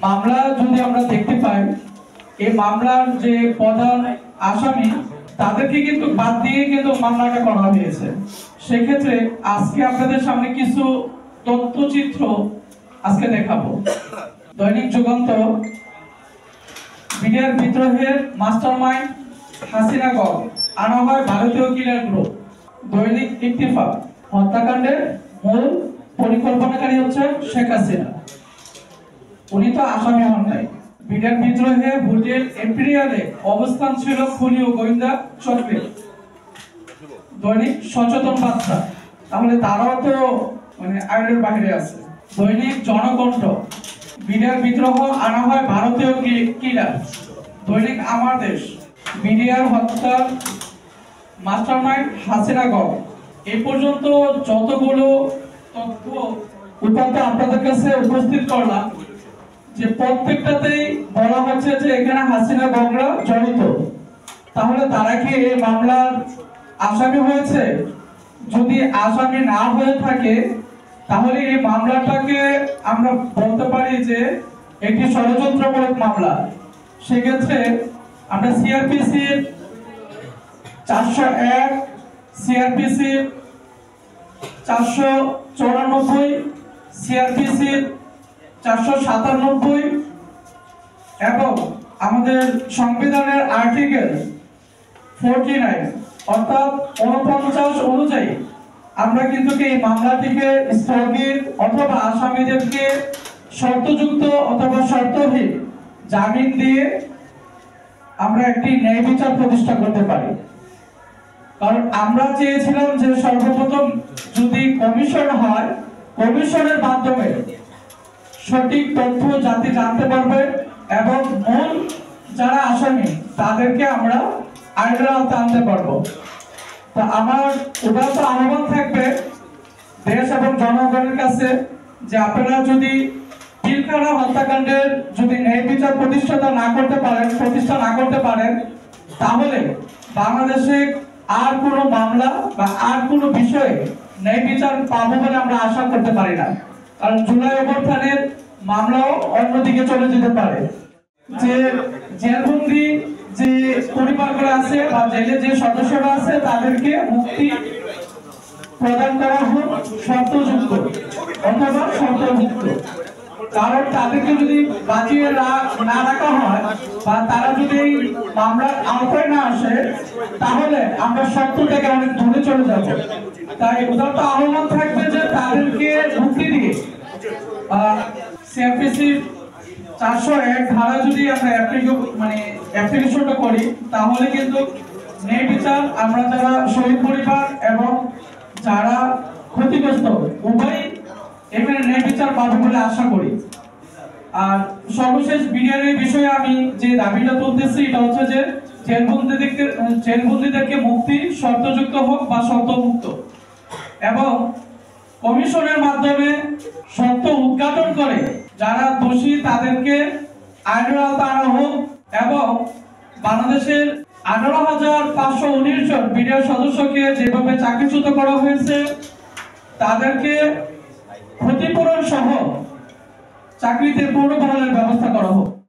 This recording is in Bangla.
মামলা যদি আমরা দেখতে পাই, এই মামলার যে প্রধান আসামি তাদেরকে কিন্তু বাদ দিয়ে কিন্তু মামলাটা করা হয়েছে। সেক্ষেত্রে আজকে আপনাদের সামনে কিছু তথ্যচিত্র আজকে দেখাবো। দৈনিক যুগান্তর, বিডিআর বিদ্রোহের মাস্টারমাইন্ড হাসিনা গড়, আনা হয় ভারতীয় কিলার গ্রুপ। দৈনিক ইত্তেফাক, হত্যাকাণ্ডের মূল পরিকল্পনাকারী হচ্ছে শেখ হাসিনা, উনি তো আসামি হন নাই। বিডিআর বিদ্রোহে হোটেল এম্পিরিয়ালে অবস্থান ছিল খুনি ও গোয়েন্দা চক্রের। দৈনিক সচেতন বার্তা, তাহলে তারাও তো আইনের বাইরে আছে। দৈনিক জনকণ্ঠ, বিডিআর বিদ্রোহ আনা হয় ভারতীয় কিলার। দৈনিক আমার দেশ, বিডিআর হত্যার মাস্টারমাইন্ড হাসিনা গড়। এই পর্যন্ত যতগুলো তথ্য উপাত্ত আপনাদের কাছে উপস্থিত করলাম, যে প্রত্যেকটাতেই বলা হচ্ছে যে এখানে হাসিনা গড়রা জড়িত। তাহলে তারা কি এই মামলার আসামি হয়েছে? যদি আসামি না হয়ে থাকে তাহলে এই মামলাটাকে আমরা বলতে পারি যে একটি ষড়যন্ত্রমূলক মামলা। সেক্ষেত্রে আমরা সিআরপিসির 401, সিআরপিসির 494, সিআরপিসির 497 এবং আমাদের সংবিধানের আর্টিকেল 49 অর্থাৎ 49 অনুযায়ী আমরা কিন্তু এই মামলাটিকে স্থগিত অথবা আসামিদেরকে শর্তযুক্ত অথবা শর্তহীন জামিন দিয়ে আমরা একটি ন্যায় বিচার প্রতিষ্ঠা করতে পারি। কারণ আমরা চেয়েছিলাম যে সর্বপ্রথম যদি কমিশন হয়, কমিশনের মাধ্যমে সঠিক তথ্য জাতি জানতে পারবে এবং মূল যারা আসামি তাদেরকে আমরা আইনের আওতায় আনতে পারবো। তো আমার উদাহরণ আহ্বান থাকবে দেশ এবং জনগণের কাছে যে আপনারা যদি পিলখানা হত্যাকাণ্ডের যদি ন্যায় বিচার প্রতিষ্ঠা না করতে পারেন তাহলে বাংলাদেশে আর কোনো মামলা বা আর কোনো বিষয়ে ন্যায় বিচার পাবো বলে আমরা আশা করতে পারি না। কারণ জুলাই অভ্যুত্থানের মামলাও অন্যদিকে চলে যেতে পারে। যে জেলবন্দি যে পরিবারগুলো আছে বা জেলে যে সদস্যরা আছে তাদেরকে মুক্তি প্রদান করা হোক শর্তযুক্ত অথবা শর্তযুক্ত। কারণ তাদেরকে যদি বাঁচিয়ে না রাখা হয় বা তারা যদি মামলার আওতায় না আসে তাহলে আমরা শর্ত থেকে অনেক দূরে চলে যাব। তাই উদাহরণ আহ্বান থাকবে যে তাদেরকে মুক্তি দিয়ে সিআরপিসি 401 ধারা যদি আমরা অ্যাপ্লিকেশনটা করি তাহলে কিন্তু ন্যায় বিচার আমরা যারা শহীদ পরিবার এবং যারা ক্ষতিগ্রস্ত উভয় এখানে ন্যায় বিচার পাবে বলে আশা করি। আর সর্বশেষ বিডিআর এর বিষয়ে আমি যে দাবিটা তুলতেছি এটা হচ্ছে যে জেলবন্দীদেরকে মুক্তি শর্তযুক্ত হোক বা শর্তমুক্ত এবং কমিশনের মাধ্যমে সত্য উদ্ঘাটন করে যারা দোষী তাদেরকে আইনের আওতায় আনা হোক এবং বাংলাদেশের 18,519 জন বিডিআর সদস্যকে যেভাবে চাকরিচ্যুত করা হয়েছে তাদেরকে ক্ষতিপূরণ সহ চাকরিতে পুনর্বহালের ব্যবস্থা করা হোক।